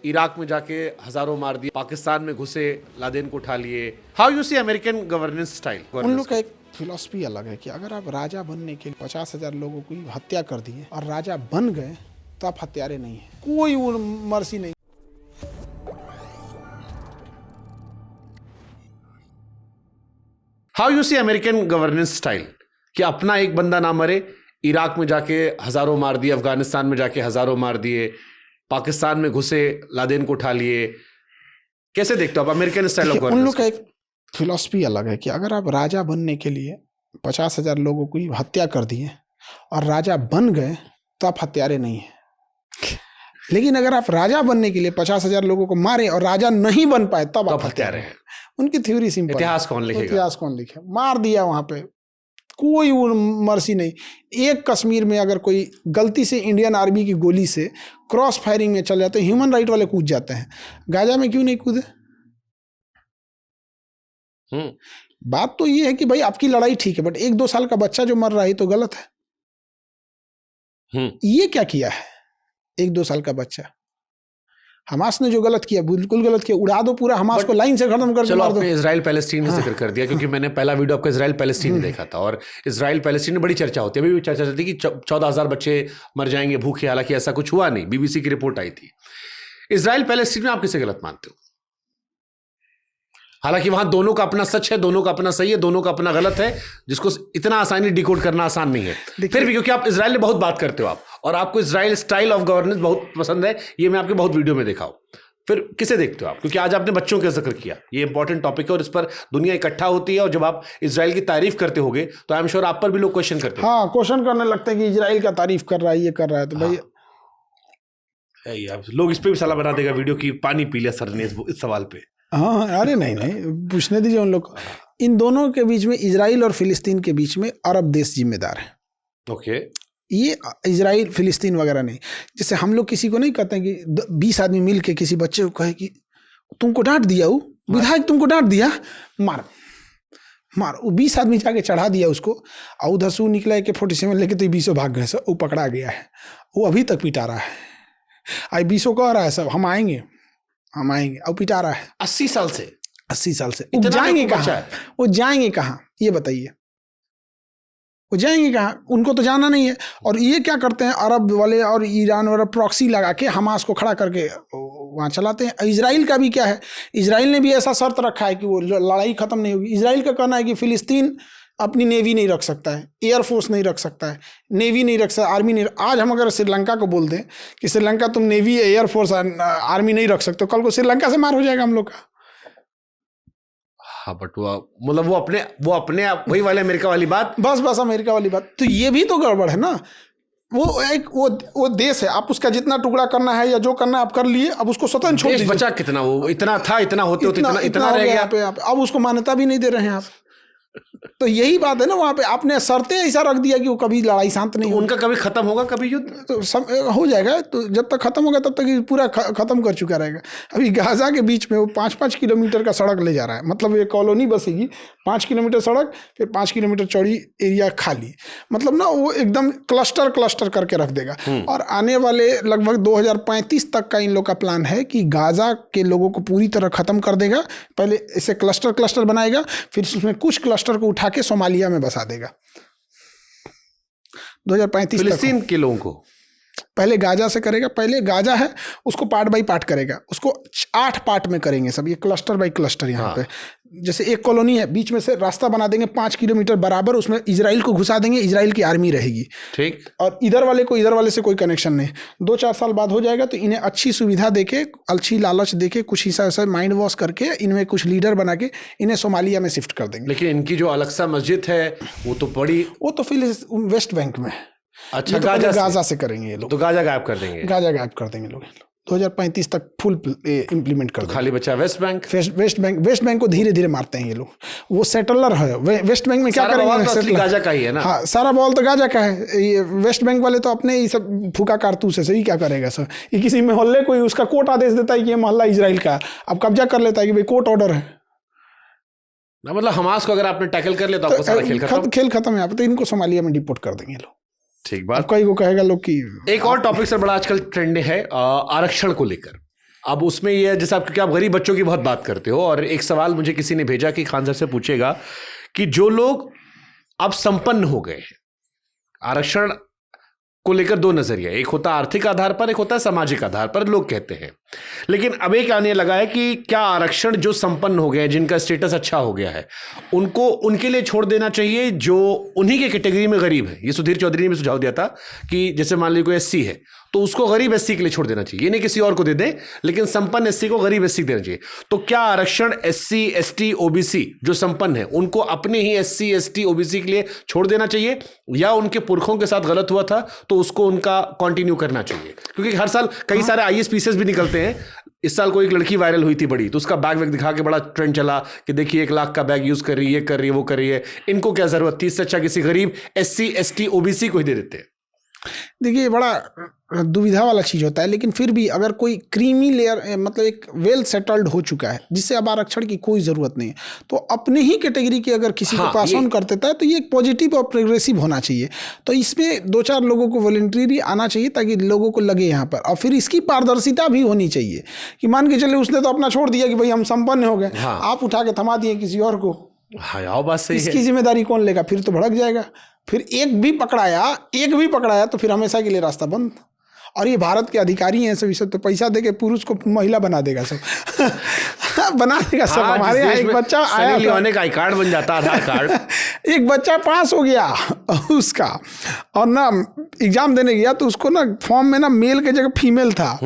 Iraq में जाके हजारों मार दिए, पाकिस्तान में घुसे, लादेन को उठा लिए। How you see American governance style? उन लोग का एक फिलॉसफी अलग है कि अगर आप राजा बनने के लिए 50,000 लोगों की हत्या कर दिए और राजा बन गए तो आप हत्यारे नहीं है, कोई वो मर्सी नहीं। How you see American governance style कि अपना एक बंदा ना मरे, इराक में जाके हजारों मार दिए, अफगानिस्तान में जाके हजारों मार दिए, पाकिस्तान में घुसे, लादेन को उठा लिए। कैसे देखते हो आप अमेरिकन स्टाइल ऑफ गवर्नेंस? उन लोग का एक फिलॉसफी अलग है कि अगर आप राजा बनने के लिए 50,000 लोगों की हत्या कर दिए और राजा बन गए तो आप हत्यारे नहीं है। लेकिन अगर आप राजा बनने के लिए 50,000 लोगों को मारे और राजा नहीं बन पाए तब आप हत्यारे हैं। उनकी थ्योरी सिंपल। इतिहास कौन लिखेगा? इतिहास कौन लिखे? मार दिया वहां पे, कोई वो मर्सी नहीं। एक कश्मीर में अगर कोई गलती से इंडियन आर्मी की गोली से क्रॉस फायरिंग में चल जाते हैं, ह्यूमन राइट वाले कूद जाते हैं। गाजा में क्यों नहीं कूदे? बात तो ये है कि भाई आपकी लड़ाई ठीक है, बट 1-2 साल का बच्चा जो मर रहा है तो गलत है। ये क्या किया है 1-2 साल का बच्चा? हमास ने जो गलत किया बिल्कुल गलत किया, उड़ा दो पूरा हमास को, लाइन से खत्म कर दो। चलो आपने इजराइल पैलेस्टीन का जिक्र कर दिया, क्योंकि मैंने पहला वीडियो आपका इजराइल पैलेस्टीन देखा था, और इजराइल पैलेस्टीन में बड़ी चर्चा होती है, अभी भी चर्चा चलती है कि 14,000 बच्चे मर जाएंगे भूखे। हालांकि ऐसा कुछ हुआ नहीं, बीबीसी की रिपोर्ट आई थी। इजराइल पैलेस्टीन में आप किसे गलत मानते हो? हालांकि वहां दोनों का अपना सच है, दोनों का अपना सही है, दोनों का अपना गलत है, जिसको इतना आसानी डिकोड करना आसान नहीं है। फिर भी क्योंकि आप इजराइल में बहुत बात करते हो आप, और आपको इजराइल स्टाइल ऑफ गवर्नेंस बहुत पसंद है, ये मैं आपके बहुत वीडियो में देखा हूं। फिर किसे देखते हो आप? क्योंकि आज आपने बच्चों का जिक्र किया, ये इंपॉर्टेंट टॉपिक है और इस पर दुनिया इकट्ठा होती है, और जब आप इजराइल की तारीफ करते होगे तो आई एम श्योर आप पर भी लोग क्वेश्चन करते हैं। हाँ, क्वेश्चन करने लगते हैं कि इजराइल का तारीफ कर रहा है, ये कर रहा है, तो भाई लोग इस पे भी सलाह बना देगा वीडियो की, पानी पी लिया सर ने इस सवाल पे। हाँ, अरे नहीं पूछने दीजिए उन लोग। इन दोनों के बीच में, इजराइल और फिलिस्तीन के बीच में अरब देश जिम्मेदार है। ओके, ये इजराइल फिलिस्तीन वगैरह नहीं। जैसे हम लोग किसी को नहीं कहते हैं कि 20 आदमी मिल के किसी बच्चे को कहे कि तुमको डांट दिया, वो विधायक तुमको डांट दिया, मार मार। वो 20 आदमी जाके चढ़ा दिया उसको, और उधर से निकला कि 47 लेके तो 20 भाग गए, सब वो पकड़ा गया है, वो अभी तक पिटा रहा है। आई 20 कह रहा है सब हम आएंगे, और पिटा रहा है 80 साल से। 80 साल से। वो जाएंगे कहाँ? वो जाएंगे कहाँ ये बताइए? वो जाएंगे कहाँ? उनको तो जाना नहीं है। और ये क्या करते हैं अरब वाले और ईरान वाले, प्रॉक्सी लगा के हमास को खड़ा करके वहाँ चलाते हैं। इजराइल का भी क्या है, इजराइल ने भी ऐसा शर्त रखा है कि वो लड़ाई खत्म नहीं होगी। इजराइल का कहना है कि फिलिस्तीन अपनी नेवी नहीं रख सकता है, एयरफोर्स नहीं रख सकता है, नेवी नहीं रख सकता, आर्मी नहीं। आज हम अगर श्रीलंका को बोल दें कि श्रीलंका तुम नेवी, एयरफोर्स, आर्मी नहीं रख सकते, कल को श्रीलंका से मार हो जाएगा हम लोग का। हाँ, बट वो मतलब वो अपने वही वाले अमेरिका वाली बात, बस अमेरिका वाली बात। तो ये भी तो गड़बड़ है ना। वो देश है, आप उसका जितना टुकड़ा करना है या जो करना है आप कर लिए, अब उसको स्वतंत्र छोड़ दीजिए। बचा कितना? वो इतना था, इतना होते इतना रह गया पे आप, अब उसको मान्यता भी नहीं दे रहे हैं आप। तो यही बात है ना, वहां पे आपने शर्तें ऐसा रख दिया कि वो कभी लड़ाई शांत नहीं। उनका कभी खत्म होगा, कभी युद्ध तो सब हो जाएगा। तो जब तक खत्म होगा तब तक पूरा खत्म कर चुका रहेगा। अभी गाजा के बीच में वो 5-5 किलोमीटर का सड़क ले जा रहा है, मतलब ये कॉलोनी बसेगी, 5 किलोमीटर सड़क, फिर 5 किलोमीटर चौड़ी एरिया खाली, मतलब ना वो एकदम क्लस्टर करके रख देगा। और आने वाले लगभग 2035 तक का इन लोग का प्लान है कि गाजा के लोगों को पूरी तरह खत्म कर देगा। पहले इसे क्लस्टर बनाएगा, फिर उसमें कुछ क्लस्टर को उठा के सोमालिया में बसा देगा 2035 फिलिस्तीन के लोगों को। पहले गाजा से करेगा, पहले गाजा है उसको पार्ट बाई पार्ट करेगा, उसको 8 पार्ट में करेंगे सब, ये क्लस्टर बाई क्लस्टर। यहाँ पे जैसे एक कॉलोनी है, बीच में से रास्ता बना देंगे 5 किलोमीटर बराबर, उसमें इजराइल को घुसा देंगे, इजराइल की आर्मी रहेगी, ठीक। और इधर वाले से कोई कनेक्शन नहीं। 2-4 साल बाद हो जाएगा तो इन्हें अच्छी सुविधा देके, अच्छी लालच देके, कुछ हिस्सा से माइंड वॉश करके, इनमें कुछ लीडर बना के इन्हें सोमालिया में शिफ्ट कर देंगे। लेकिन इनकी जो अलक्सा मस्जिद है वो तो फिर वेस्ट बैंक में। अच्छा, गाजा से करेंगे ये लोग, तो गाजा गायब कर देंगे। गाजा गायब कर देंगे लोग 2035 तक फुल इम्प्लीमेंट कर देंगे। खाली बचा वेस्ट बैंक को धीरे धीरे मारते हैं ये लोग। वो सेटलर है वेस्ट बैंक में, क्या करेंगे? गाजा का ही है ना। हाँ, सारा बॉल तो गाजा का है। ये वेस्ट बैंक वाले तो अपने ही सब फूका कारतूस है, सही क्या करेगा सर? ये किसी मोहल्ले को उसका कोर्ट आदेश देता है कि ये मोहल्ला इजराइल का, अब कब्जा कर लेता है कि भाई कोर्ट ऑर्डर है। मतलब हमास को अगर आपने टैकल कर लिया तो आपको सारा खेल खत्म है। यहाँ पे तो इनको सोमालिया में डिपोर्ट कर देंगे लोग। ठीक बात। कई को कहेगा लोग कि एक और टॉपिक सर बड़ा आजकल ट्रेंड है आरक्षण को लेकर, अब उसमें ये जैसे आप, क्योंकि आप गरीब बच्चों की बहुत बात करते हो, और एक सवाल मुझे किसी ने भेजा कि खान साहब से पूछेगा कि जो लोग अब संपन्न हो गए हैं, आरक्षण को लेकर दो नजरिया, एक होता है आर्थिक आधार पर, एक होता है सामाजिक आधार पर, लोग कहते हैं। लेकिन अब एक आने लगा है कि क्या आरक्षण जो संपन्न हो गए हैं, जिनका स्टेटस अच्छा हो गया है, उनको उनके लिए छोड़ देना चाहिए जो उन्हीं के कैटेगरी में गरीब है। ये सुधीर चौधरी ने भी सुझाव दिया था कि जैसे मान लीजिए कोई एससी है तो उसको गरीब एससी के लिए छोड़ देना चाहिए, ये नहीं किसी और को दे दें, लेकिन संपन्न एससी को गरीब एससी देना चाहिए। तो क्या आरक्षण एससी एसटी ओबीसी जो संपन्न है उनको अपने ही एससी एसटी ओबीसी के लिए छोड़ देना चाहिए, या उनके पुरखों के साथ गलत हुआ था तो उसको उनका कंटिन्यू करना चाहिए? क्योंकि हर साल कई सारे आईएएस पीसीएस भी निकलते हैं। इस साल कोई एक लड़की वायरल हुई थी बड़ी, तो उसका बैग वैग दिखा के बड़ा ट्रेंड चला कि देखिए 1 लाख का बैग यूज कर रही है, ये कर रही है, वो कर रही है। इनको क्या जरूरत थी? इससे अच्छा किसी गरीब एससी एसटी ओबीसी को ही दे देते हैं। देखिए, बड़ा दुविधा वाला चीज़ होता है, लेकिन फिर भी अगर कोई क्रीमी लेयर, मतलब एक वेल सेटल्ड हो चुका है जिससे अब आरक्षण की कोई ज़रूरत नहीं है, तो अपने ही कैटेगरी के अगर किसी को पास ऑन कर देता है तो ये एक पॉजिटिव और प्रोग्रेसिव होना चाहिए। तो इसमें 2-4 लोगों को वॉलंटरी आना चाहिए ताकि लोगों को लगे यहाँ पर, और फिर इसकी पारदर्शिता भी होनी चाहिए कि मान के चले उसने तो अपना छोड़ दिया कि भाई हम संपन्न हो गए, आप उठा के थमा दिए किसी और को। हाँ, बात सही है। इसकी जिम्मेदारी कौन लेगा? फिर तो भड़क जाएगा। फिर एक भी पकड़ाया तो फिर हमेशा के लिए रास्ता बंद। और ये भारत के अधिकारी हैं सब तो पैसा दे के पुरुष को महिला बना देगा सब बना देगा सब। हमारे यहाँ एक बच्चा आया था, आई कार्ड बन जाता, आधार कार्ड एक बच्चा पास हो गया उसका, और ना एग्जाम देने गया तो उसको ना फॉर्म में ना मेल के जगह फीमेल था,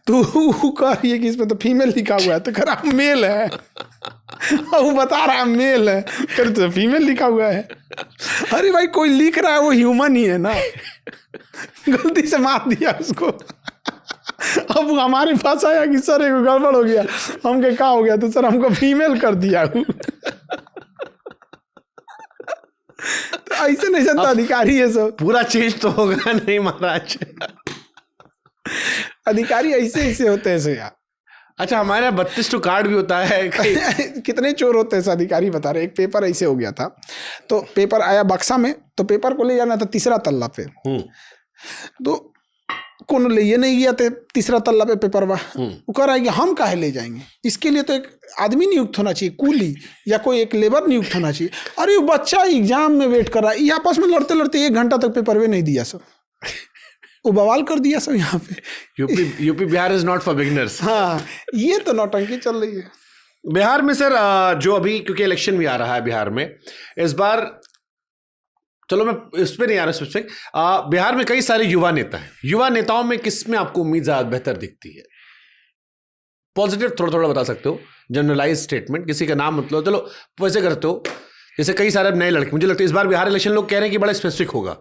तो वो कह रही है कि इसमें तो फीमेल लिखा हुआ है, तो कह रहा मेल है और वो बता रहा है मेल है, फिर तो फीमेल लिखा हुआ है। अरे भाई, कोई लिख रहा है वो ह्यूमन ही है ना, गलती से मार दिया उसको। अब हमारे पास आया कि सर एक गड़बड़ हो गया, हम क्या हो गया? तो सर हमको फीमेल कर दिया। तो ऐसे नहीं जनता अधिकारी है सब, पूरा चेंज तो होगा नहीं महाराज। अधिकारी ऐसे होते हैं यार। अच्छा, हमारे 32 तो कार्ड भी होता है। कितने चोर होते हैं अधिकारी बता रहे। एक पेपर ऐसे हो गया था, तो पेपर आया बक्सा में, तो पेपर को ले जाना था 3रा तल्ला पे, तो कौन ले ये नहीं गया थे 3रा तल्ला पे पेपर वो कह रहा है कि हम काहे ले जाएंगे, इसके लिए तो एक आदमी नियुक्त होना चाहिए, कूली या कोई एक लेबर नियुक्त होना चाहिए। अरे वो बच्चा एग्जाम में वेट कर रहा है, ये आपस में लड़ते लड़ते 1 घंटा तक पेपर वे नहीं दिया सब, वो बवाल कर दिया सब यहाँ पे। UP Bihar is not for beginners. हाँ, ये तो नौटंकी चल रही है बिहार में सर। जो अभी क्योंकि इलेक्शन भी आ रहा है बिहार में इस बार, चलो मैं इस पर नहीं आ रहा स्पेसिफिक, बिहार में कई सारे युवा नेता हैं। युवा नेताओं में किस में आपको उम्मीद ज्यादा बेहतर दिखती है? पॉजिटिव थोड़ा थोड़ा बता सकते हो, जनरलाइज स्टेटमेंट, किसी का नाम मतलब, चलो वैसे करते हो जैसे कई सारे नए लड़के। मुझे लगता है इस बार बिहार इलेक्शन लोग कह रहे हैं कि बड़ा स्पेसिफिक होगा,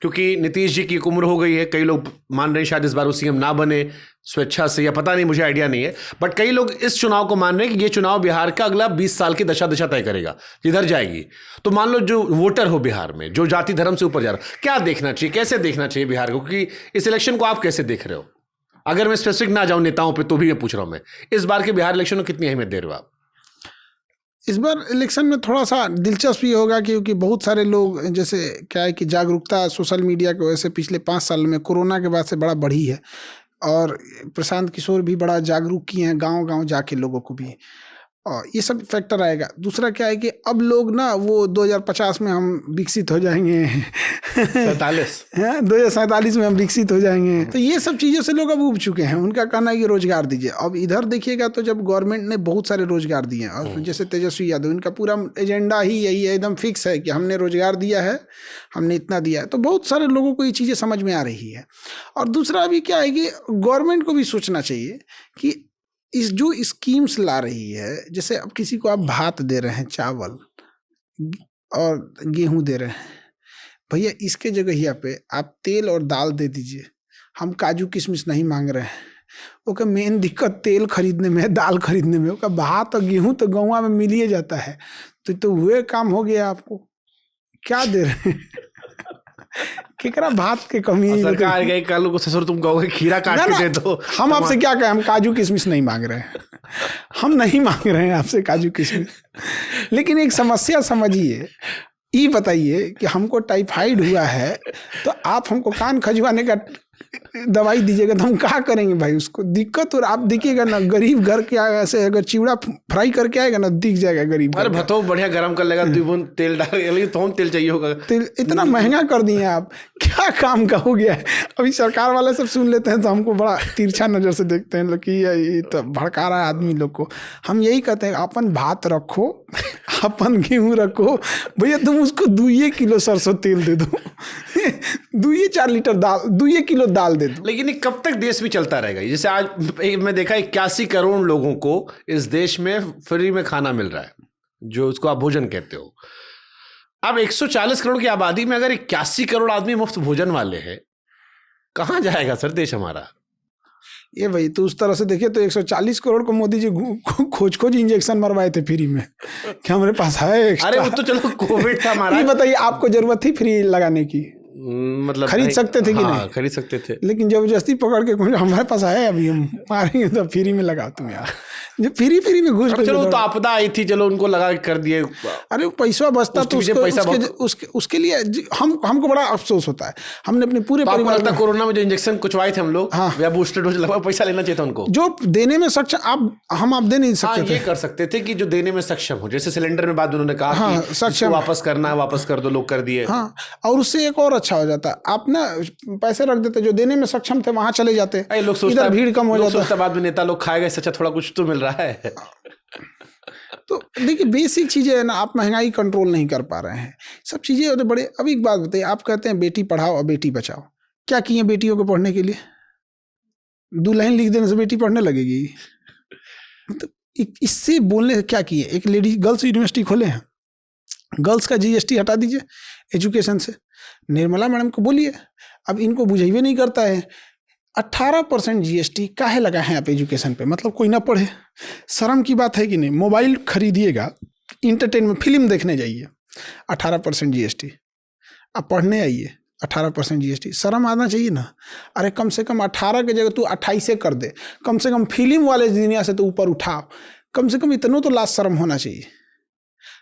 क्योंकि नीतीश जी की एक उम्र हो गई है। कई लोग मान रहे हैं शायद इस बार वो सीएम ना बने स्वेच्छा से, या पता नहीं, मुझे आइडिया नहीं है, बट कई लोग इस चुनाव को मान रहे हैं कि ये चुनाव बिहार का अगला 20 साल की दशा तय करेगा, जिधर जाएगी। तो मान लो जो वोटर हो बिहार में, जो जाति धर्म से ऊपर जा रहा, क्या देखना चाहिए, कैसे देखना चाहिए बिहार को? क्योंकि इस इलेक्शन को आप कैसे देख रहे हो? अगर मैं स्पेसिफिक ना जाऊं नेताओं पर, तो भी मैं पूछ रहा हूं, मैं इस बार के बिहार इलेक्शन को कितनी अहमियत दे रहे हो आप? इस बार इलेक्शन में थोड़ा सा दिलचस्प ये होगा क्योंकि बहुत सारे लोग, जैसे क्या है कि जागरूकता सोशल मीडिया की वजह से पिछले 5 साल में कोरोना के बाद से बड़ा बढ़ी है, और प्रशांत किशोर भी बड़ा जागरूक किए हैं गांव-गांव जाके लोगों को भी, और ये सब फैक्टर आएगा। दूसरा क्या है कि अब लोग ना वो 2050 में हम विकसित हो जाएंगे 2047 में हम विकसित हो जाएंगे, तो ये सब चीज़ों से लोग अब उब चुके हैं। उनका कहना है कि रोजगार दीजिए। अब इधर देखिएगा तो जब गवर्नमेंट ने बहुत सारे रोजगार दिए हैं, और जैसे तेजस्वी यादव, इनका पूरा एजेंडा ही यही है, एकदम फिक्स है कि हमने रोजगार दिया है, हमने इतना दिया है, तो बहुत सारे लोगों को ये चीज़ें समझ में आ रही है। और दूसरा अभी क्या है कि गवर्नमेंट को भी सोचना चाहिए कि इस जो स्कीम्स ला रही है, जैसे अब किसी को आप भात दे रहे हैं, चावल और गेहूं दे रहे हैं, भैया इसके जगह पे आप तेल और दाल दे दीजिए। हम काजू किशमिश नहीं मांग रहे हैं। ओके, मेन दिक्कत तेल खरीदने में है, दाल खरीदने में। ओके, भात और गेहूं तो गाँव में मिल ही जाता है, तो हुए काम हो गया। आपको क्या दे रहे हैं? केकरा भात के कमी सरकार गई कल को ससुर तुम कहोगे खीरा काट के दे दो। हम आपसे क्या कहें, हम काजू किशमिश नहीं मांग रहे हैं, हम नहीं मांग रहे हैं आपसे काजू किशमिश। लेकिन एक समस्या समझिए, ये बताइए कि हमको टाइफाइड हुआ है तो आप हमको कान खजुआने का दवाई दीजिएगा तो हम क्या करेंगे भाई उसको, दिक्कत। और आप देखिएगा ना गरीब घर के आगे ऐसे अगर चिवड़ा फ्राई करके आएगा ना दिख जाएगा गरीब। अरे भतो बढ़िया गरम कर लेगा, 2 बूंद तेल डाल, तो हम तेल चाहिए होगा। तेल इतना महंगा कर दिए आप, क्या काम का हो गया है। अभी सरकार वाले सब सुन लेते हैं तो हमको बड़ा तिरछा नज़र से देखते हैं लोग कि ये तो भड़का रहा है आदमी लोग को। हम यही कहते हैं अपन भात रखो, अपन गेहूँ रखो भैया, तुम उसको 2 किलो सरसों तेल दे दो, 2-4 लीटर दाल, 2 किलो दाल दे दो। लेकिन ये कब तक देश में चलता रहेगा? जैसे आज मैं देखा 81 करोड़ लोगों को इस देश में फ्री में खाना मिल रहा है, जो उसको आप भोजन कहते हो। अब 140 करोड़ की आबादी में अगर 81 करोड़ आदमी मुफ्त भोजन वाले हैं, कहाँ जाएगा सर देश हमारा? ये भाई तो उस तरह से देखिए तो 140 करोड़ को मोदी जी खोज इंजेक्शन मरवाए थे फ्री में, क्या हमारे पास है? अरे वो तो चलो कोविड था हमारा। ये बताइए आपको जरूरत थी फ्री लगाने की? मतलब खरीद सकते थे कि हाँ, नहीं? खरीद सकते थे, लेकिन जबरदस्ती पकड़ के हमारे पास है अभी हम मारेंगे तो फ्री में लगा तुम यार, जो फ्री में घुस। चलो तो आपदा आई थी, चलो उनको लगा कर दिए। अरे पैसा बचता तो उसके लिए हमको बड़ा अफसोस होता है। हमने अपने पूरे परिवार तक कोरोना में जो इंजेक्शन कुचवाए थे हम लोग, हाँ, या बूस्टर डोज लगा, पैसा लेना चाहिए था उनको। जो देने में सक्षम आप दे नहीं सकते थे। ये कर सकते थे कि जो देने में सक्षम हो, जैसे सिलेंडर में बात उन्होंने कहा कि सक्षम वापस करना है, वापस कर दो, लोग कर दिए। हाँ, और उससे एक और अच्छा हो जाता, आप ना पैसे रख देते, जो देने में सक्षम थे वहां चले जाते, लोग सोचते इधर भीड़ कम हो जाता। बाद में नेता लोग खाएगा, इससे अच्छा थोड़ा कुछ तो मिल रहा है। तो देखिए बेसिक चीजें है ना, आप महंगाई कंट्रोल नहीं कर पा रहे हैं, सब चीजें होते बड़े। अब एक बात बताइए, आप कहते हैं बेटी पढ़ाओ और बेटी बचाओ, क्या किए बेटियों को पढ़ने के लिए? 2 लाइन लिख देने से बेटी पढ़ने लगेगी? मतलब इससे बोलने से क्या किए? एक लेडी गर्ल्स यूनिवर्सिटी खोले हैं, गर्ल्स का GST हटा दीजिए एजुकेशन से। निर्मला मैडम को बोलिए, अब इनको बुझाइए नहीं करता है। 18% GST काहे लगा है आप एजुकेशन पे? मतलब कोई ना पढ़े, शर्म की बात है कि नहीं? मोबाइल खरीदिएगा, इंटरटेनमेंट फिल्म देखने जाइए, 18% GST। आप पढ़ने आइए, 18% GST। शर्म आना चाहिए ना। अरे कम से कम 18 की जगह तू 28 कर दे, कम से कम फिल्म वाले दुनिया से तो ऊपर उठाओ, कम से कम इतना तो लाज शर्म होना चाहिए।